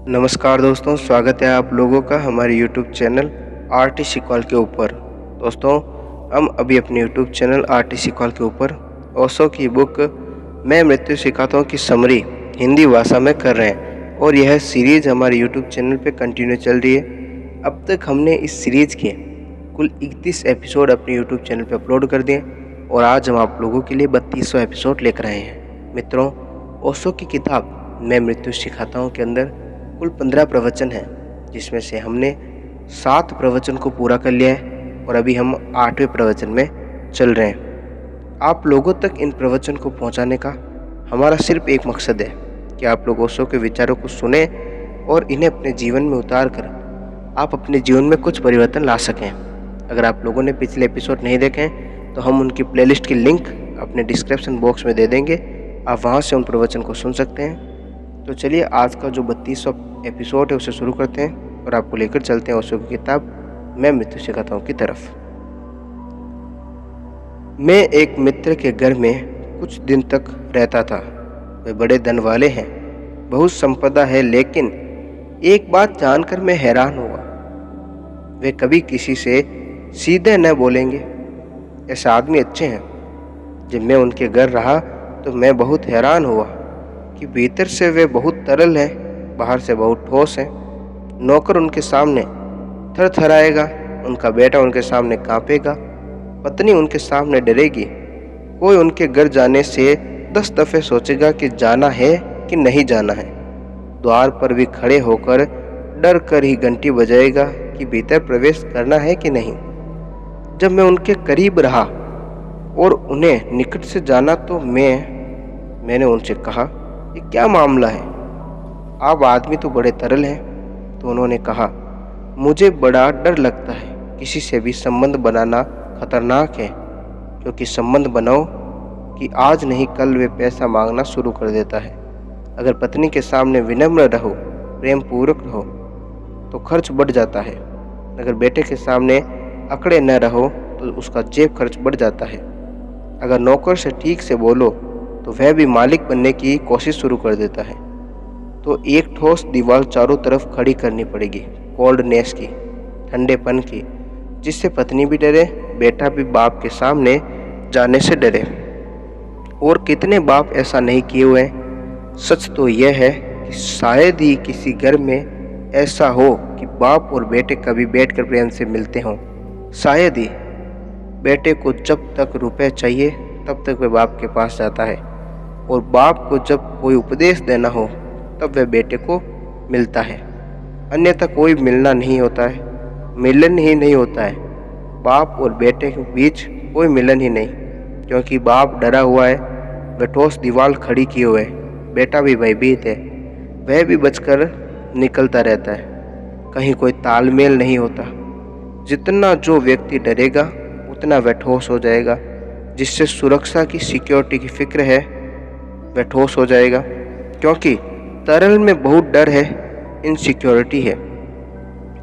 नमस्कार दोस्तों, स्वागत है आप लोगों का हमारे यूट्यूब चैनल आरटीसी कॉल के ऊपर। दोस्तों, हम अभी अपने यूट्यूब चैनल आरटीसी कॉल के ऊपर ओशो की बुक मैं मृत्यु सिखाता हूँ की समरी हिंदी भाषा में कर रहे हैं और यह सीरीज़ हमारे यूट्यूब चैनल पे कंटिन्यू चल रही है। अब तक हमने इस सीरीज़ के कुल 31 एपिसोड अपने यूट्यूब चैनल पर अपलोड कर दिए और आज हम आप लोगों के लिए 32वां एपिसोड लेकर आए हैं। मित्रों, ओशो की किताब मैं मृत्यु सिखाता हूँ के अंदर कुल 15 प्रवचन हैं, जिसमें से हमने 7 प्रवचन को पूरा कर लिया है और अभी हम 8वें प्रवचन में चल रहे हैं। आप लोगों तक इन प्रवचन को पहुंचाने का हमारा सिर्फ एक मकसद है कि आप लोग ओशो के विचारों को सुने और इन्हें अपने जीवन में उतार कर आप अपने जीवन में कुछ परिवर्तन ला सकें। अगर आप लोगों ने पिछले एपिसोड नहीं देखे हैं तो हम उनकी प्लेलिस्ट की लिंक अपने डिस्क्रिप्शन बॉक्स में दे देंगे, आप वहाँ से उन प्रवचन को सुन सकते हैं। तो चलिए आज का जो 32वां एपिसोड है उसे शुरू करते हैं और आपको लेकर चलते हैं ओशो की किताब मैं मृत्यु सिखाता हूँ की तरफ। मैं एक मित्र के घर में कुछ दिन तक रहता था। वे बड़े धन वाले हैं, बहुत संपदा है, लेकिन एक बात जानकर मैं हैरान हुआ। वे कभी किसी से सीधे न बोलेंगे। ऐसे आदमी अच्छे हैं। जब मैं उनके घर रहा तो मैं बहुत हैरान हुआ कि भीतर से वे बहुत तरल हैं, बाहर से बहुत ठोस हैं। नौकर उनके सामने थरथराएगा, उनका बेटा उनके सामने कांपेगा, पत्नी उनके सामने डरेगी। कोई उनके घर जाने से 10 दफ़े सोचेगा कि जाना है कि नहीं जाना है। द्वार पर भी खड़े होकर डर कर ही घंटी बजाएगा कि भीतर प्रवेश करना है कि नहीं। जब मैं उनके करीब रहा और उन्हें निकट से जाना तो मैंने उनसे कहा, ये क्या मामला है? आप आदमी तो बड़े तरल हैं। तो उन्होंने कहा, मुझे बड़ा डर लगता है। किसी से भी संबंध बनाना खतरनाक है, क्योंकि संबंध बनाओ कि आज नहीं कल वे पैसा मांगना शुरू कर देता है। अगर पत्नी के सामने विनम्र रहो, प्रेम पूर्वक रहो तो खर्च बढ़ जाता है। अगर बेटे के सामने अकड़े न रहो तो उसका जेब खर्च बढ़ जाता है। अगर नौकर से ठीक से बोलो तो वह भी मालिक बनने की कोशिश शुरू कर देता है। तो एक ठोस दीवार चारों तरफ खड़ी करनी पड़ेगी, कोल्डनेस की, ठंडेपन की, जिससे पत्नी भी डरे, बेटा भी बाप के सामने जाने से डरे। और कितने बाप ऐसा नहीं किए हुए हैं। सच तो यह है कि शायद ही किसी घर में ऐसा हो कि बाप और बेटे कभी बैठकर प्रेम से मिलते हों। शायद ही बेटे को जब तक रुपए चाहिए तब तक वह बाप के पास जाता है, और बाप को जब कोई उपदेश देना हो तब वह बेटे को मिलता है। अन्यथा कोई मिलना नहीं होता है, मिलन ही नहीं होता है। बाप और बेटे के बीच कोई मिलन ही नहीं, क्योंकि बाप डरा हुआ है, वह ठोस दीवार खड़ी किए हुए है। बेटा भी भयभीत है, वह भी बचकर निकलता रहता है। कहीं कोई तालमेल नहीं होता। जितना जो व्यक्ति डरेगा उतना वह ठोस हो जाएगा। जिससे सुरक्षा की, सिक्योरिटी की फिक्र है, वह ठोस हो जाएगा, क्योंकि तरल में बहुत डर है, इनसिक्योरिटी है।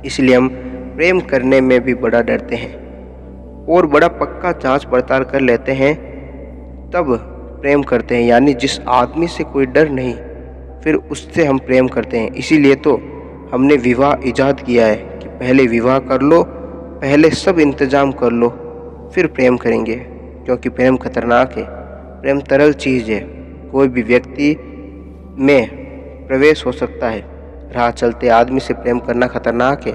इसलिए हम प्रेम करने में भी बड़ा डरते हैं और बड़ा पक्का जांच पड़ताल कर लेते हैं, तब प्रेम करते हैं। यानी जिस आदमी से कोई डर नहीं, फिर उससे हम प्रेम करते हैं। इसीलिए तो हमने विवाह इजाद किया है कि पहले विवाह कर लो, पहले सब इंतजाम कर लो, फिर प्रेम करेंगे। क्योंकि प्रेम खतरनाक है, प्रेम तरल चीज़ है। कोई भी व्यक्ति में प्रवेश हो सकता है। राह चलते आदमी से प्रेम करना खतरनाक है,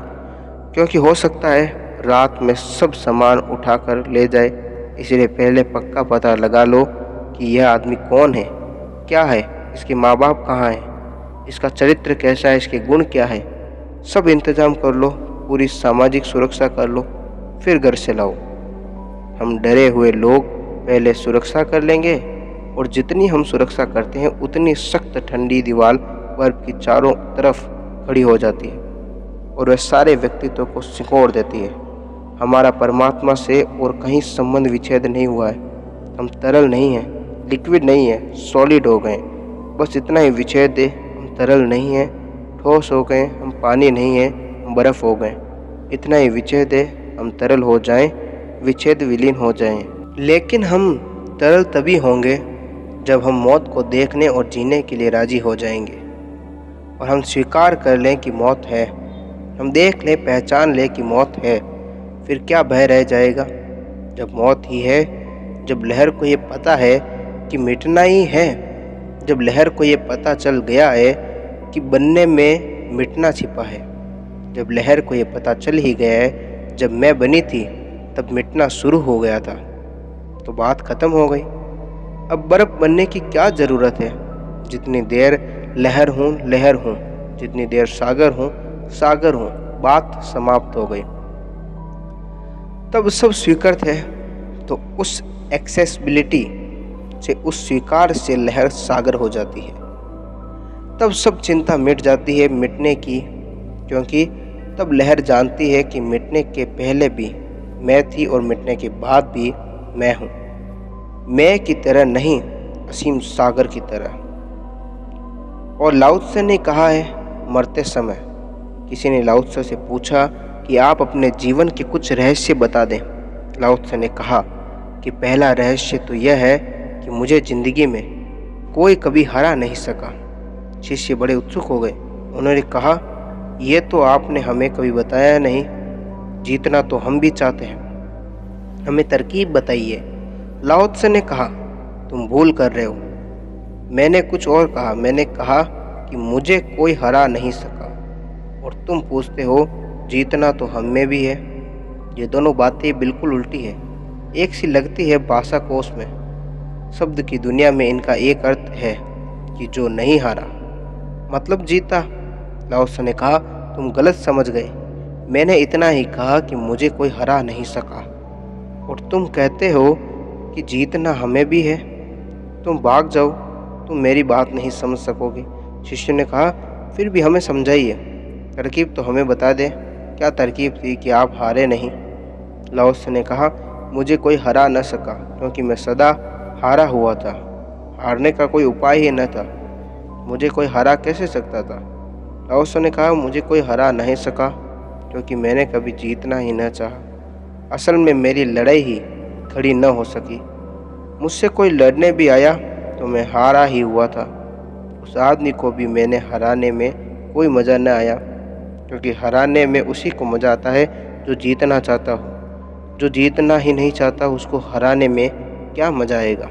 क्योंकि हो सकता है रात में सब सामान उठाकर ले जाए। इसलिए पहले पक्का पता लगा लो कि यह आदमी कौन है, क्या है, इसके माँ बाप कहाँ हैं, इसका चरित्र कैसा है, इसके गुण क्या है। सब इंतजाम कर लो, पूरी सामाजिक सुरक्षा कर लो, फिर घर से लाओ। हम डरे हुए लोग पहले सुरक्षा कर लेंगे, और जितनी हम सुरक्षा करते हैं उतनी सख्त ठंडी दीवार बर्फ की चारों तरफ खड़ी हो जाती है और वह सारे व्यक्तित्व को सिकोड़ देती है। हमारा परमात्मा से और कहीं संबंध विच्छेद नहीं हुआ है। हम तरल नहीं हैं, लिक्विड नहीं है, सॉलिड हो गए। बस इतना ही विच्छेद है, हम तरल नहीं हैं, ठोस हो गए। हम पानी नहीं हैं, हम बर्फ़ हो गए। इतना ही विच्छेद है, हम तरल हो जाएं, विच्छेद विलीन हो जाएं। लेकिन हम तरल तभी होंगे जब हम मौत को देखने और जीने के लिए राजी हो जाएंगे। और हम स्वीकार कर लें कि मौत है, हम देख लें, पहचान लें कि मौत है, फिर क्या भय रह जाएगा? जब मौत ही है, जब लहर को ये पता है कि मिटना ही है, जब लहर को ये पता चल गया है कि बनने में मिटना छिपा है, जब लहर को ये पता चल ही गया है जब मैं बनी थी तब मिटना शुरू हो गया था, तो बात ख़त्म हो गई। अब बर्फ़ बनने की क्या ज़रूरत है? जितनी देर लहर हूँ, जितनी देर सागर हूँ, बात समाप्त हो गई। तब सब स्वीकृत है, तो उस एक्सेसिबिलिटी से, उस स्वीकार से लहर सागर हो जाती है। तब सब चिंता मिट जाती है मिटने की, क्योंकि तब लहर जानती है कि मिटने के पहले भी मैं थी और मिटने के बाद भी मैं हूँ। मैं की तरह नहीं, असीम सागर की तरह। और लाओ त्से ने कहा है मरते समय, किसी ने लाओ त्से से पूछा कि आप अपने जीवन के कुछ रहस्य बता दें। लाओ त्से ने कहा कि पहला रहस्य तो यह है कि मुझे ज़िंदगी में कोई कभी हरा नहीं सका। शिष्य बड़े उत्सुक हो गए। उन्होंने कहा, ये तो आपने हमें कभी बताया नहीं, जीतना तो हम भी चाहते हैं, हमें तरकीब बताइए। लाओ त्से ने कहा, तुम भूल कर रहे हो, मैंने कुछ और कहा। मैंने कहा कि मुझे कोई हरा नहीं सका, और तुम पूछते हो जीतना तो हम में भी है। ये दोनों बातें बिल्कुल उल्टी है, एक सी लगती है भाषा कोश में। शब्द की दुनिया में इनका एक अर्थ है कि जो नहीं हारा मतलब जीता। लाओ त्से ने कहा, तुम गलत समझ गए, मैंने इतना ही कहा कि मुझे कोई हरा नहीं सका, और तुम कहते हो कि जीतना हमें भी है। तुम भाग जाओ, तुम मेरी बात नहीं समझ सकोगे। शिष्य ने कहा, फिर भी हमें समझाइए, तरकीब तो हमें बता दें। क्या तरकीब थी कि आप हारे नहीं? लाओ त्से ने कहा, मुझे कोई हरा न सका क्योंकि मैं सदा हारा हुआ था, हारने का कोई उपाय ही न था। मुझे कोई हरा कैसे सकता था? लाओ त्से ने कहा, मुझे कोई हरा नहीं सका क्योंकि मैंने कभी जीतना ही न चाहा। असल में मेरी लड़ाई ही खड़ी न हो सकी। मुझसे कोई लड़ने भी आया तो मैं हारा ही हुआ था। उस आदमी को भी मैंने हराने में कोई मज़ा न आया, क्योंकि हराने में उसी को मज़ा आता है जो जीतना चाहता हो। जो जीतना ही नहीं चाहता उसको हराने में क्या मज़ा आएगा?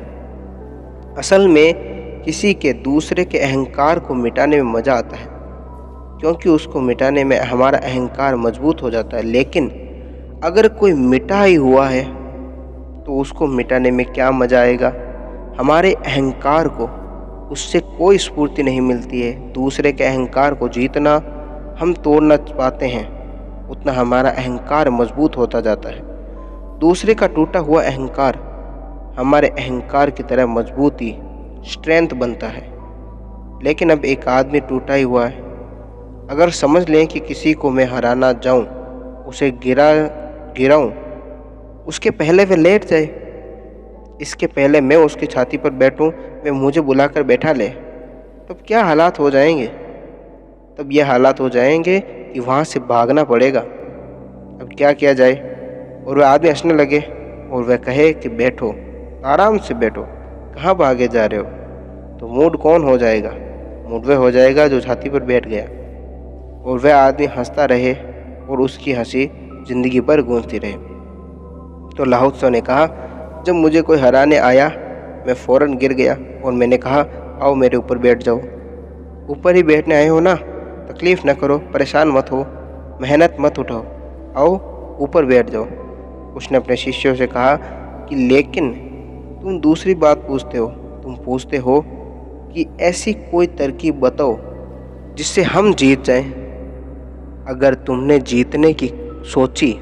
असल में किसी के दूसरे के अहंकार को मिटाने में मज़ा आता है, क्योंकि उसको मिटाने में हमारा अहंकार मजबूत हो जाता है। लेकिन अगर कोई मिटा ही हुआ है तो उसको मिटाने में क्या मज़ा आएगा? हमारे अहंकार को उससे कोई स्फूर्ति नहीं मिलती है। दूसरे के अहंकार को जितना हम तोड़ना पाते हैं उतना हमारा अहंकार मजबूत होता जाता है। दूसरे का टूटा हुआ अहंकार हमारे अहंकार की तरह मजबूती, स्ट्रेंथ बनता है। लेकिन अब एक आदमी टूटा ही हुआ है। अगर समझ लें कि किसी को मैं हराना जाऊं, उसे गिराऊं, उसके पहले वह लेट जाए, इसके पहले मैं उसकी छाती पर बैठूं, वह मुझे बुलाकर बैठा ले, तब क्या हालात हो जाएंगे? तब यह हालात हो जाएंगे कि वहाँ से भागना पड़ेगा। अब क्या किया जाए? और वह आदमी हंसने लगे और वह कहे कि बैठो, आराम से बैठो, कहाँ भागे जा रहे हो? तो मूड कौन हो जाएगा? मूड वह हो जाएगा जो छाती पर बैठ गया। और वह आदमी हंसता रहे और उसकी हंसी ज़िंदगी भर गूंजती रहे। तो लाओ त्से ने कहा, जब मुझे कोई हराने आया मैं फ़ौरन गिर गया और मैंने कहा, आओ मेरे ऊपर बैठ जाओ। ऊपर ही बैठने आए हो ना, तकलीफ़ न करो, परेशान मत हो, मेहनत मत उठाओ, आओ ऊपर बैठ जाओ। उसने अपने शिष्यों से कहा कि लेकिन तुम दूसरी बात पूछते हो। तुम पूछते हो कि ऐसी कोई तरकीब बताओ जिससे हम जीत जाएं। अगर तुमने जीतने की सोची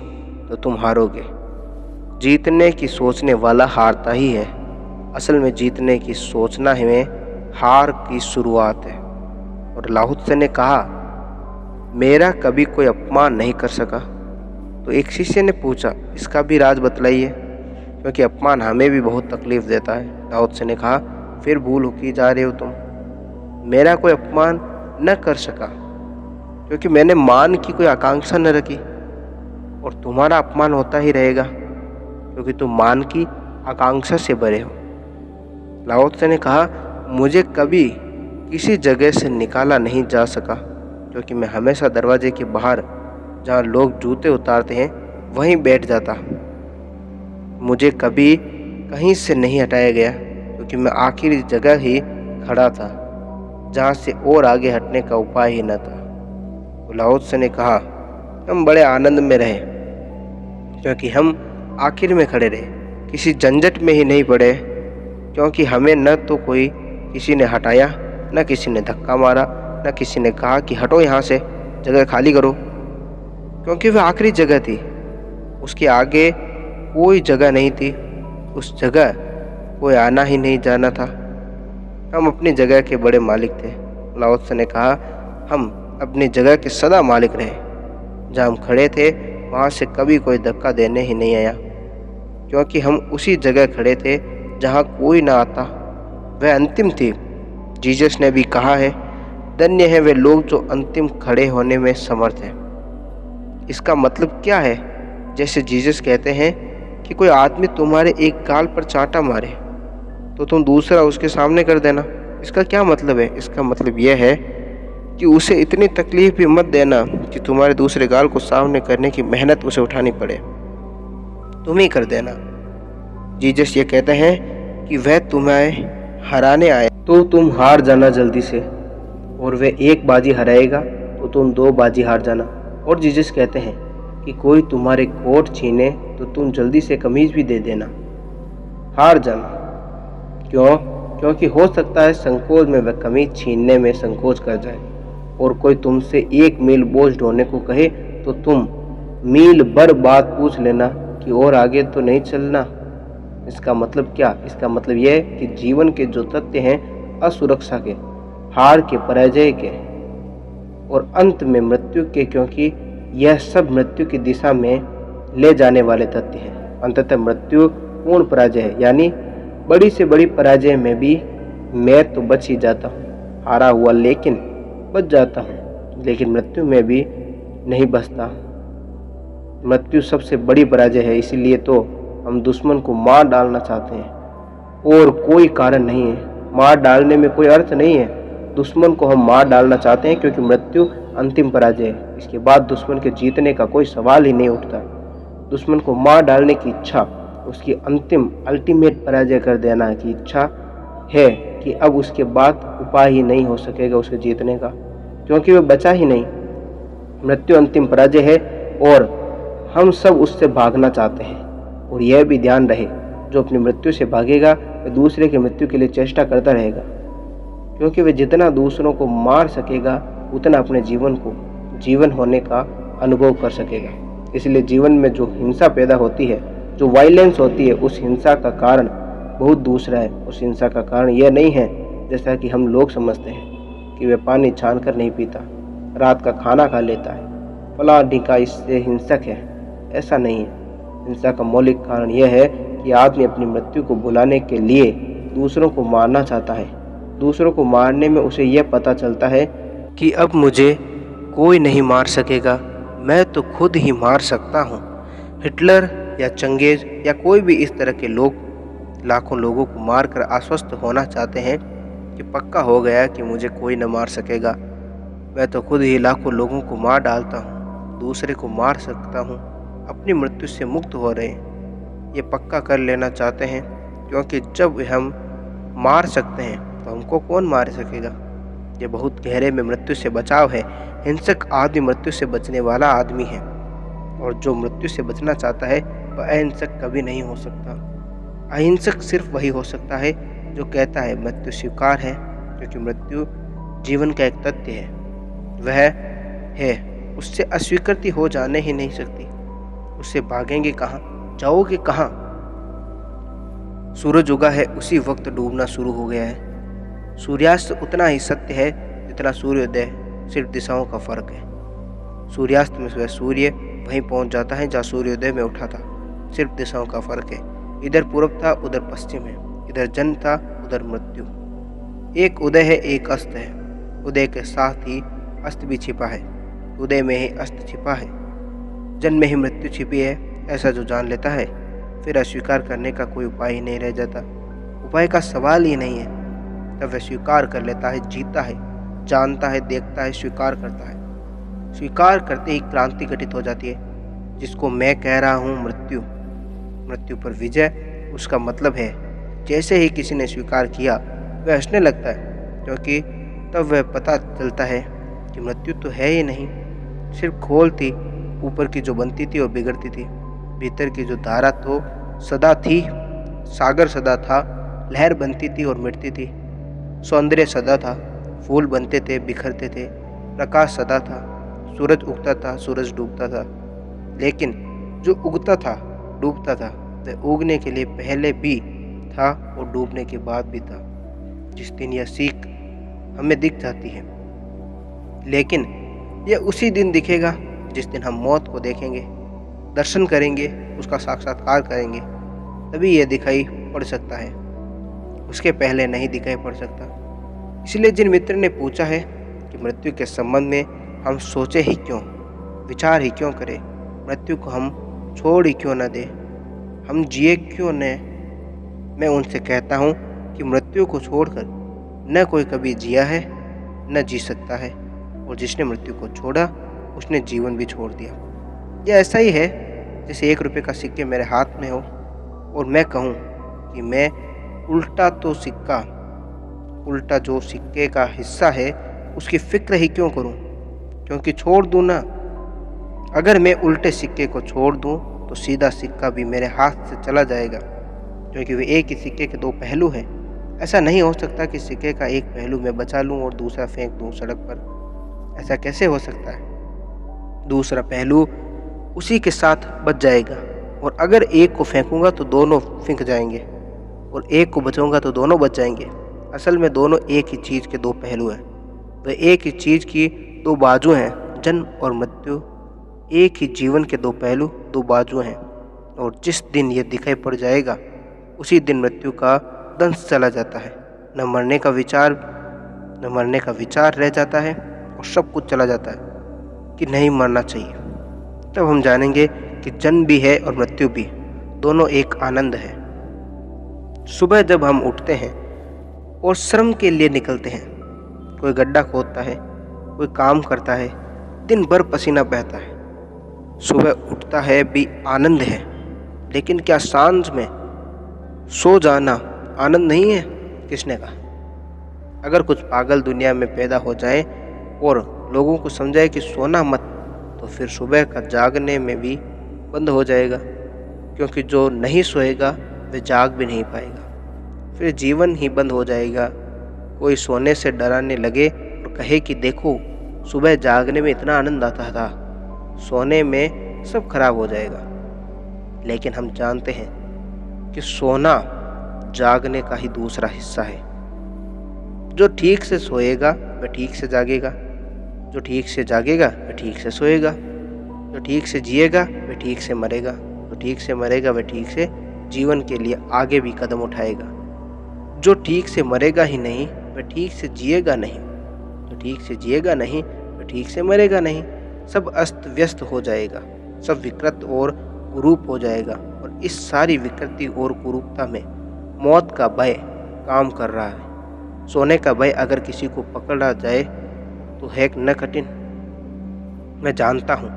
तो तुम हारोगे। जीतने की सोचने वाला हारता ही है। असल में जीतने की सोचना में हार की शुरुआत है। और लाओ त्से ने कहा, मेरा कभी कोई अपमान नहीं कर सका। तो एक शिष्य ने पूछा, इसका भी राज बतलाइए, क्योंकि अपमान हमें भी बहुत तकलीफ़ देता है। लाओ त्से ने कहा, फिर भूल की जा रहे हो तुम। मेरा कोई अपमान न कर सका क्योंकि मैंने मान की कोई आकांक्षा न रखी, और तुम्हारा अपमान होता ही रहेगा क्योंकि तुम मान की आकांक्षा से भरे हो। लाओ त्से ने कहा, मुझे कभी किसी जगह से निकाला नहीं जा सका, क्योंकि मैं हमेशा दरवाजे के बाहर जहाँ लोग जूते उतारते हैं वहीं बैठ जाता। मुझे कभी कहीं से नहीं हटाया गया, क्योंकि मैं आखिरी जगह ही खड़ा था जहाँ से और आगे हटने का उपाय ही न था। तो लाओ त्से ने कहा, हम बड़े आनंद में रहे, क्योंकि हम आखिर में खड़े रहे, किसी झंझट में ही नहीं पड़े, क्योंकि हमें न तो कोई किसी ने हटाया, न किसी ने धक्का मारा, न किसी ने कहा कि हटो यहाँ से, जगह खाली करो, क्योंकि वह आखिरी जगह थी। उसके आगे कोई जगह नहीं थी, उस जगह कोई आना ही नहीं जाना था। हम अपनी जगह के बड़े मालिक थे। लाओ त्से ने कहा, हम अपनी जगह के सदा मालिक रहे। जहाँ हम खड़े थे वहाँ से कभी कोई धक्का देने ही नहीं आया, क्योंकि हम उसी जगह खड़े थे जहाँ कोई ना आता। वह अंतिम थी। जीसस ने भी कहा है, धन्य है वे लोग जो अंतिम खड़े होने में समर्थ हैं। इसका मतलब क्या है? जैसे जीसस कहते हैं कि कोई आदमी तुम्हारे एक गाल पर चांटा मारे तो तुम दूसरा उसके सामने कर देना। इसका क्या मतलब है? इसका मतलब यह है कि उसे इतनी तकलीफ भी मत देना कि तुम्हारे दूसरे गाल को सामने करने की मेहनत उसे उठानी पड़े, तुम ही कर देना। जीसस ये कहते हैं कि वह तुम्हें हराने आए तो तुम हार जाना जल्दी से, और वह एक बाजी हराएगा तो तुम 2 बाजी हार जाना। और जीसस कहते हैं कि कोई तुम्हारे कोट छीने तो तुम जल्दी से कमीज भी दे देना। हार जाना क्यों? क्योंकि हो सकता है संकोच में वह कमीज छीनने में संकोच कर जाए, और कोई तुमसे 1 मील बोझ ढोने को कहे तो तुम मील भर बात पूछ लेना कि और आगे तो नहीं चलना। इसका मतलब क्या? इसका मतलब यह है कि जीवन के जो तथ्य हैं असुरक्षा के, हार के, पराजय के और अंत में मृत्यु के, क्योंकि यह सब मृत्यु की दिशा में ले जाने वाले तथ्य हैं। अंततः मृत्यु पूर्ण पराजय है, यानी बड़ी से बड़ी पराजय में भी मैं तो बच ही जाता हूँ, हारा हुआ लेकिन बच जाता हूँ, लेकिन मृत्यु में भी नहीं बचता। मृत्यु सबसे बड़ी पराजय है, इसीलिए तो हम दुश्मन को मार डालना चाहते हैं, और कोई कारण नहीं है। मार डालने में कोई अर्थ नहीं है। दुश्मन को हम मार डालना चाहते हैं क्योंकि मृत्यु अंतिम पराजय है। इसके बाद दुश्मन के जीतने का कोई सवाल ही नहीं उठता। दुश्मन को मार डालने की इच्छा उसकी अंतिम अल्टीमेट पराजय कर देना की इच्छा है कि अब उसके बाद उपाय ही नहीं हो सकेगा उसके जीतने का, क्योंकि वह बचा ही नहीं। मृत्यु अंतिम पराजय है और हम सब उससे भागना चाहते हैं। और यह भी ध्यान रहे, जो अपनी मृत्यु से भागेगा वह दूसरे की मृत्यु के लिए चेष्टा करता रहेगा, क्योंकि वह जितना दूसरों को मार सकेगा उतना अपने जीवन को जीवन होने का अनुभव कर सकेगा। इसलिए जीवन में जो हिंसा पैदा होती है, जो वायलेंस होती है, उस हिंसा का कारण बहुत दूसरा है। उस हिंसा का कारण यह नहीं है जैसा कि हम लोग समझते हैं कि वह पानी छान कर नहीं पीता, रात का खाना खा लेता है, फला ढिका इससे हिंसक है। ऐसा नहीं है। हिंसा का मौलिक कारण यह है कि आदमी अपनी मृत्यु को भुलाने के लिए दूसरों को मारना चाहता है। दूसरों को मारने में उसे यह पता चलता है कि अब मुझे कोई नहीं मार सकेगा, मैं तो खुद ही मार सकता हूँ। हिटलर या चंगेज या कोई भी इस तरह के लोग लाखों लोगों को मारकर आश्वस्त होना चाहते हैं कि पक्का हो गया कि मुझे कोई न मार सकेगा, मैं तो खुद ही लाखों लोगों को मार डालता हूँ, दूसरे को मार सकता हूँ, अपनी मृत्यु से मुक्त हो रहे हैं। ये पक्का कर लेना चाहते हैं, क्योंकि जब हम मार सकते हैं तो हमको कौन मार सकेगा। ये बहुत गहरे में मृत्यु से बचाव है। हिंसक आदमी मृत्यु से बचने वाला आदमी है, और जो मृत्यु से बचना चाहता है वह अहिंसक कभी नहीं हो सकता। अहिंसक सिर्फ वही हो सकता है जो कहता है मृत्यु स्वीकार है, क्योंकि मृत्यु जीवन का एक तथ्य है, वह है, उससे अस्वीकृति हो जाने ही नहीं सकती। उससे भागेंगे कहाँ, जाओगे कहाँ। सूरज उगा है उसी वक्त डूबना शुरू हो गया है। सूर्यास्त उतना ही सत्य है जितना सूर्योदय, सिर्फ दिशाओं का फर्क है। सूर्यास्त में वह सूर्य वहीं पहुंच जाता है जहाँ सूर्योदय में उठा था, सिर्फ दिशाओं का फर्क है। इधर पूर्व था उधर पश्चिम है, इधर जन्म था उधर मृत्यु। एक उदय है एक अस्त है, उदय के साथ ही अस्त भी छिपा है, उदय में ही अस्त छिपा है। जन्म में ही मृत्यु छिपी है, ऐसा जो जान लेता है फिर अस्वीकार करने का कोई उपाय ही नहीं रह जाता। उपाय का सवाल ही नहीं है। तब वह स्वीकार कर लेता है, जीता है, जानता है, देखता है, स्वीकार करता है। स्वीकार करते ही क्रांति घटित हो जाती है, जिसको मैं कह रहा हूँ मृत्यु। मृत्यु पर विजय उसका मतलब है। जैसे ही किसी ने स्वीकार किया वह हंसने लगता है, क्योंकि तब वह पता चलता है कि मृत्यु तो है ही नहीं, सिर्फ खोल थी, ऊपर की जो बनती थी और बिगड़ती थी, भीतर की जो धारा तो सदा थी, सागर सदा था, लहर बनती थी और मिटती थी, सौंदर्य सदा था, फूल बनते थे, बिखरते थे, प्रकाश सदा था, सूरज उगता था, सूरज डूबता था। लेकिन जो उगता था, डूबता था, वह उगने के लिए पहले भी था और डूबने के बाद भी था। जिस दिन यह सीख हमें दिख जाती है, लेकिन यह उसी दिन दिखेगा जिस दिन हम मौत को देखेंगे, दर्शन करेंगे, उसका साक्षात्कार करेंगे, तभी यह दिखाई पड़ सकता है, उसके पहले नहीं दिखाई पड़ सकता। इसलिए जिन मित्र ने पूछा है कि मृत्यु के संबंध में हम सोचे ही क्यों, विचार ही क्यों करें, मृत्यु को हम छोड़ ही क्यों न दें, हम जिए क्यों न, मैं उनसे कहता हूँ कि मृत्यु को छोड़कर न कोई कभी जिया है न जी सकता है, और जिसने मृत्यु को छोड़ा उसने जीवन भी छोड़ दिया। यह ऐसा ही है जैसे 1 रुपये का सिक्के मेरे हाथ में हो और मैं कहूँ कि मैं उल्टा तो सिक्का, उल्टा जो सिक्के का हिस्सा है उसकी फिक्र ही क्यों करूँ, क्योंकि छोड़ दूँ ना। अगर मैं उल्टे सिक्के को छोड़ दूँ तो सीधा सिक्का भी मेरे हाथ से चला जाएगा, क्योंकि वे एक ही सिक्के के 2 पहलू हैं। ऐसा नहीं हो सकता कि सिक्के का एक पहलू मैं बचा लूँ और दूसरा फेंक दूँ सड़क पर। ऐसा कैसे हो सकता है? दूसरा पहलू उसी के साथ बच जाएगा, और अगर एक को फेंकूंगा तो दोनों फेंक जाएंगे, और एक को बचाऊंगा तो दोनों बच जाएंगे। असल में दोनों एक ही चीज़ के 2 पहलू हैं। वह एक ही चीज़ की 2 बाजू हैं। जन्म और मृत्यु एक ही जीवन के 2 पहलू, 2 बाजू हैं, और जिस दिन ये दिखाई पड़ जाएगा उसी दिन मृत्यु का दंश चला जाता है। न मरने का विचार रह जाता है और सब कुछ चला जाता है कि नहीं मरना चाहिए। तब हम जानेंगे कि जन्म भी है और मृत्यु भी, दोनों एक आनंद है। सुबह जब हम उठते हैं और श्रम के लिए निकलते हैं, कोई गड्ढा खोदता है, कोई काम करता है, दिन भर पसीना बहता है। सुबह उठता है भी आनंद है, लेकिन क्या सांझ में सो जाना आनंद नहीं है? किसने कहा? अगर कुछ पागल दुनिया में पैदा हो जाए और लोगों को समझाए कि सोना मत, तो फिर सुबह का जागने में भी बंद हो जाएगा, क्योंकि जो नहीं सोएगा वह जाग भी नहीं पाएगा। फिर जीवन ही बंद हो जाएगा। कोई सोने से डराने लगे और कहे कि देखो, सुबह जागने में इतना आनंद आता था, सोने में सब खराब हो जाएगा। लेकिन हम जानते हैं कि सोना जागने का ही दूसरा हिस्सा है। जो ठीक से सोएगा वह ठीक से जागेगा, जो ठीक से जागेगा वह ठीक से सोएगा, जो ठीक से जिएगा वह ठीक से मरेगा, जो ठीक से मरेगा वह ठीक से जीवन के लिए आगे भी कदम उठाएगा। जो ठीक से मरेगा ही नहीं वह ठीक से जिएगा नहीं, जो ठीक से जिएगा नहीं वह ठीक से मरेगा नहीं। सब अस्त व्यस्त हो जाएगा, सब विकृत और कुरूप हो जाएगा, और इस सारी विकृति और कुरूपता में मौत का भय काम कर रहा है। सोने का भय अगर किसी को पकड़ा जाए तो है न कठिन। मैं जानता हूँ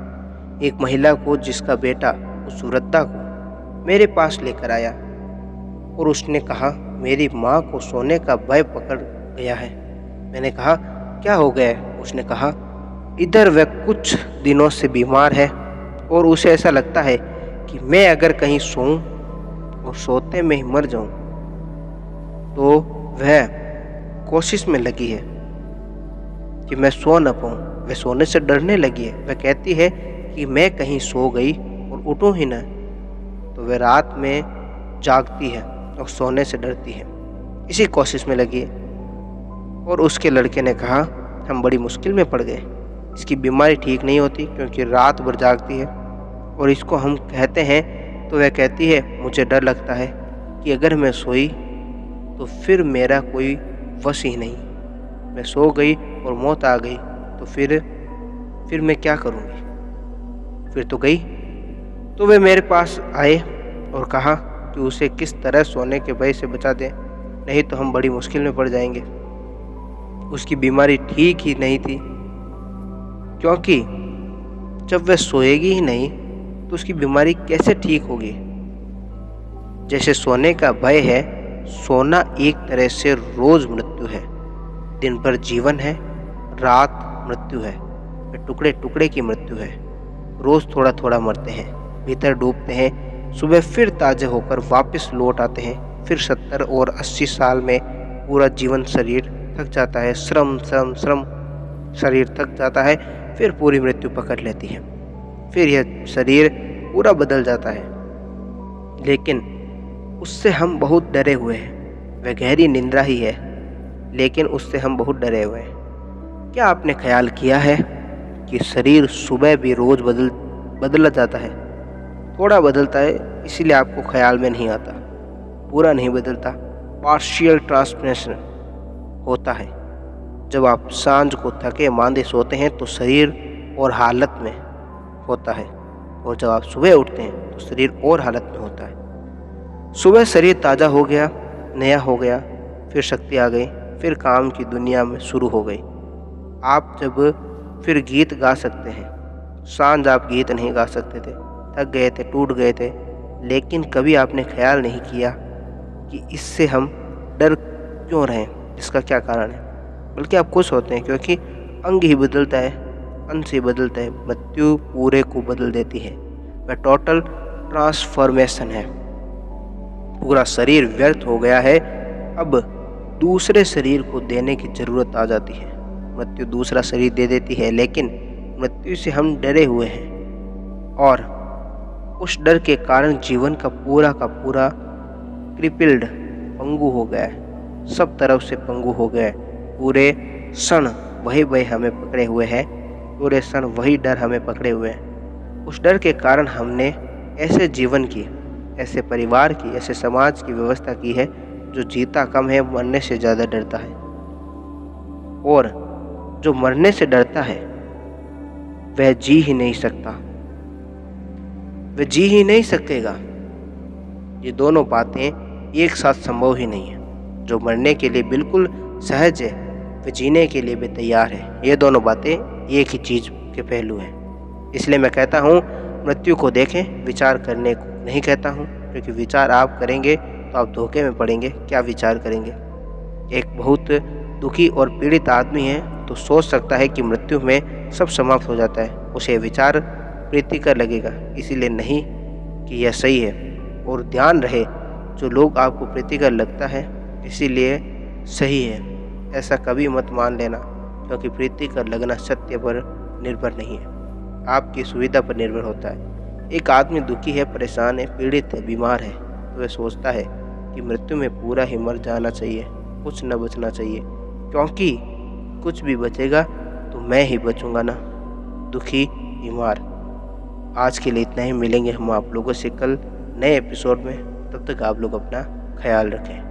एक महिला को जिसका बेटा उस वृद्धा को मेरे पास लेकर आया और उसने कहा, मेरी माँ को सोने का भय पकड़ गया है। मैंने कहा, क्या हो गया है? उसने कहा, इधर वह कुछ दिनों से बीमार है और उसे ऐसा लगता है कि मैं अगर कहीं सोऊं और सोते में ही मर जाऊं, तो वह कोशिश में लगी है कि मैं सो न पाऊं। वह सोने से डरने लगी है। वह कहती है कि मैं कहीं सो गई और उठूं ही न, तो वह रात में जागती है और सोने से डरती है। इसी कोशिश में लगी है। और उसके लड़के ने कहा, हम बड़ी मुश्किल में पड़ गए। इसकी बीमारी ठीक नहीं होती क्योंकि रात भर जागती है, और इसको हम कहते हैं तो वह कहती है, मुझे डर लगता है कि अगर मैं सोई तो फिर मेरा कोई वश ही नहीं। मैं सो गई और मौत आ गई तो फिर मैं क्या करूँगी? फिर तो गई। तो वे मेरे पास आए और कहा कि उसे किस तरह सोने के भय से बचा दें। नहीं तो हम बड़ी मुश्किल में पड़ जाएंगे। उसकी बीमारी ठीक ही नहीं थी, क्योंकि जब वह सोएगी ही नहीं तो उसकी बीमारी कैसे ठीक होगी। जैसे सोने का भय है, सोना एक तरह से रोज मृत्यु है। दिन भर जीवन है, रात मृत्यु है, फिर टुकड़े टुकड़े की मृत्यु है। रोज थोड़ा थोड़ा मरते हैं, भीतर डूबते हैं, सुबह फिर ताजे होकर वापस लौट आते हैं। फिर 70 और 80 साल में पूरा जीवन शरीर थक जाता है, श्रम श्रम श्रम शरीर थक जाता है, फिर पूरी मृत्यु पकड़ लेती है। फिर यह शरीर पूरा बदल जाता है, लेकिन उससे हम बहुत डरे हुए हैं। वह गहरी निंद्रा ही है, लेकिन उससे हम बहुत डरे हुए हैं। क्या आपने ख्याल किया है कि शरीर सुबह भी रोज बदला जाता है? थोड़ा बदलता है, इसीलिए आपको ख्याल में नहीं आता। पूरा नहीं बदलता, पार्शियल ट्रांसफॉर्मेशन होता है। जब आप सांझ को थके मांदे सोते हैं तो शरीर और हालत में होता है, और जब आप सुबह उठते हैं तो शरीर और हालत में होता है। सुबह शरीर ताज़ा हो गया, नया हो गया, फिर शक्ति आ गई, फिर काम की दुनिया में शुरू हो गई। आप जब फिर गीत गा सकते हैं। सांझ आप गीत नहीं गा सकते थे, थक गए थे, टूट गए थे, लेकिन कभी आपने ख्याल नहीं किया कि इससे हम डर क्यों रहें, इसका क्या कारण है। बल्कि आप खुश होते हैं, क्योंकि अंग ही बदलता है, अंश ही बदलता है। मृत्यु पूरे को बदल देती है, वह टोटल ट्रांसफॉर्मेशन है। पूरा शरीर व्यर्थ हो गया है, अब दूसरे शरीर को देने की ज़रूरत आ जाती है। मृत्यु दूसरा शरीर दे देती है, लेकिन मृत्यु से हम डरे हुए हैं, और उस डर के कारण जीवन का पूरा क्रिपिल्ड पंगु हो गया है। सब तरफ से पंगु हो गया है। पूरे क्षण वही भय हमें पकड़े हुए हैं, पूरे क्षण वही डर हमें पकड़े हुए हैं। उस डर के कारण हमने ऐसे जीवन की, ऐसे परिवार की, ऐसे समाज की व्यवस्था की है जो जीता कम है, मरने से ज़्यादा डरता है। और जो मरने से डरता है वह जी ही नहीं सकता, वह जी ही नहीं सकेगा। ये दोनों बातें एक साथ संभव ही नहीं है। जो मरने के लिए बिल्कुल सहज है, वह जीने के लिए भी तैयार है। ये दोनों बातें एक ही चीज़ के पहलू हैं। इसलिए मैं कहता हूँ, मृत्यु को देखें, विचार करने को नहीं कहता हूँ, क्योंकि विचार आप करेंगे तो आप धोखे में पड़ेंगे। क्या विचार करेंगे? एक बहुत दुखी और पीड़ित आदमी है तो सोच सकता है कि मृत्यु में सब समाप्त हो जाता है, उसे विचार प्रीतिकर लगेगा। इसीलिए नहीं कि यह सही है। और ध्यान रहे, जो लोग आपको प्रीतिकर लगता है इसीलिए सही है, ऐसा कभी मत मान लेना, क्योंकि प्रीतिकर लगना सत्य पर निर्भर नहीं है, आपकी सुविधा पर निर्भर होता है। एक आदमी दुखी है, परेशान है, पीड़ित है, बीमार है, तो वह सोचता है कि मृत्यु में पूरा ही मर जाना चाहिए, कुछ न बचना चाहिए, क्योंकि कुछ भी बचेगा तो मैं ही बचूंगा ना, दुखी, बीमार। आज के लिए इतना ही। मिलेंगे हम आप लोगों से कल नए एपिसोड में। तब तक आप लोग अपना ख्याल रखें।